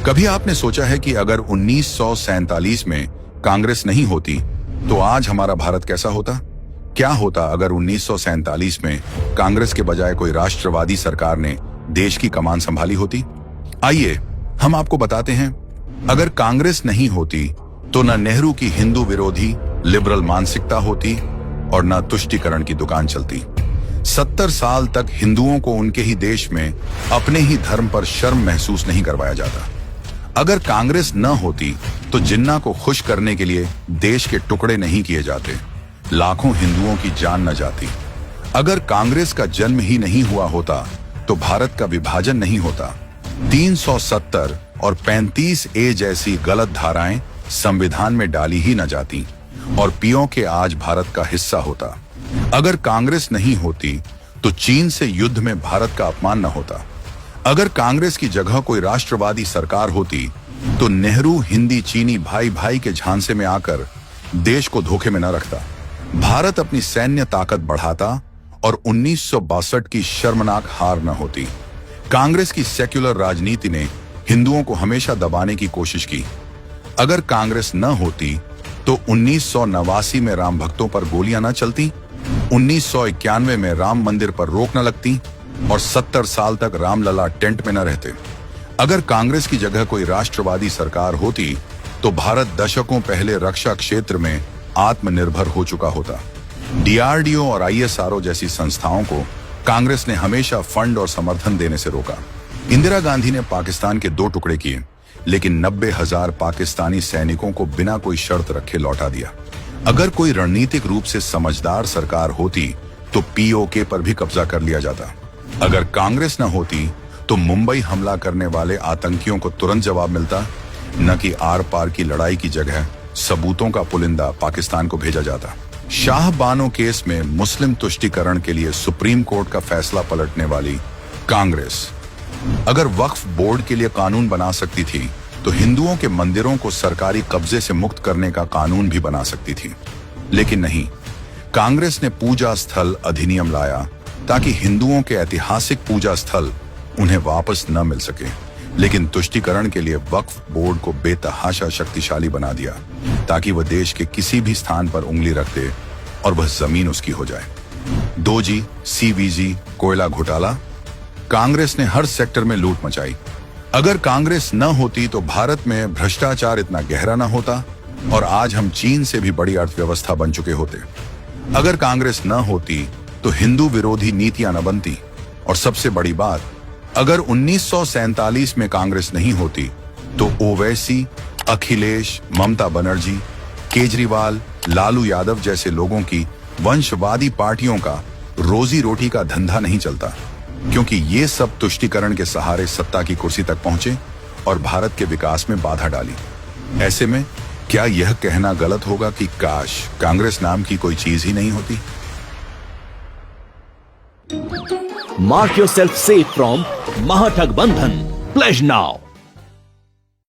कभी आपने सोचा है कि अगर 1947 में कांग्रेस नहीं होती तो आज हमारा भारत कैसा होता? क्या होता अगर 1947 में कांग्रेस के बजाय कोई राष्ट्रवादी सरकार ने देश की कमान संभाली होती? आइए हम आपको बताते हैं। अगर कांग्रेस नहीं होती तो न नेहरू की हिंदू विरोधी लिबरल मानसिकता होती और न तुष्टीकरण की दुकान चलती। 70 साल तक हिंदुओं को उनके ही देश में अपने ही धर्म पर शर्म महसूस नहीं करवाया जाता। अगर कांग्रेस न होती तो जिन्ना को खुश करने के लिए देश के टुकड़े नहीं किए जाते, लाखों हिंदुओं की जान न जाती। अगर कांग्रेस का जन्म ही नहीं हुआ होता तो भारत का विभाजन नहीं होता। 370 और 35A जैसी गलत धाराएं संविधान में डाली ही न जाती और पीओके आज भारत का हिस्सा होता। अगर कांग्रेस नहीं होती तो चीन से युद्ध में भारत का अपमान न होता। अगर कांग्रेस की जगह कोई राष्ट्रवादी सरकार होती तो नेहरू हिंदी चीनी भाई भाई के झांसे में आकर देश को धोखे में न रखता। भारत अपनी सैन्य ताकत बढ़ाता और 1962 की शर्मनाक हार न होती। कांग्रेस की सेक्युलर राजनीति ने हिंदुओं को हमेशा दबाने की कोशिश की। अगर कांग्रेस न होती तो 1989 में राम भक्तों पर गोलियां न चलती, 1991 में राम मंदिर पर रोक न लगती और 70 साल तक रामलला टेंट में न रहते। अगर कांग्रेस की जगह कोई राष्ट्रवादी सरकार होती तो भारत दशकों पहले रक्षा क्षेत्र में आत्मनिर्भर हो चुका होता। DRDO और ISRO जैसी संस्थाओं को कांग्रेस ने हमेशा फंड और समर्थन देने से रोका। इंदिरा गांधी ने पाकिस्तान के 2 टुकड़े किए, लेकिन 90,000 पाकिस्तानी सैनिकों को बिना कोई शर्त रखे लौटा दिया। अगर कोई रणनीतिक रूप से समझदार सरकार होती तो POK पर भी कब्जा कर लिया जाता। अगर कांग्रेस न होती तो मुंबई हमला करने वाले आतंकियों को तुरंत जवाब मिलता, न कि आर पार की लड़ाई की जगह सबूतों का पुलिंदा पाकिस्तान को भेजा जाता। शाह बानो केस में मुस्लिम तुष्टीकरण के लिए सुप्रीम कोर्ट का फैसला पलटने वाली कांग्रेस अगर वक्फ बोर्ड के लिए कानून बना सकती थी तो हिंदुओं के मंदिरों को सरकारी कब्जे से मुक्त करने का कानून भी बना सकती थी। लेकिन नहीं, कांग्रेस ने पूजा स्थल अधिनियम लाया ताकि हिंदुओं के ऐतिहासिक पूजा स्थल उन्हें वापस न मिल सके, लेकिन तुष्टीकरण के लिए वक्फ बोर्ड को बेतहाशा शक्तिशाली बना दिया ताकि वह देश के किसी भी स्थान पर उंगली रख दे और वह जमीन उसकी हो जाए। 2G, CVG, कोयला घोटाला, कांग्रेस ने हर सेक्टर में लूट मचाई। अगर कांग्रेस न होती तो भारत में भ्रष्टाचार इतना गहरा न होता और आज हम चीन से भी बड़ी अर्थव्यवस्था बन चुके होते। अगर कांग्रेस न होती तो हिंदू विरोधी नीतियां न बनती और सबसे बड़ी बात, अगर 1947 में कांग्रेस नहीं होती तो ओवैसी, अखिलेश, ममता बनर्जी, केजरीवाल, लालू यादव जैसे लोगों की वंशवादी पार्टियों का रोजी रोटी का धंधा नहीं चलता, क्योंकि ये सब तुष्टीकरण के सहारे सत्ता की कुर्सी तक पहुंचे और भारत के विकास में बाधा डाली। ऐसे में क्या यह कहना गलत होगा कि काश कांग्रेस नाम की कोई चीज ही नहीं होती? Mark yourself safe from Mahathag Bandhan. Pledge now.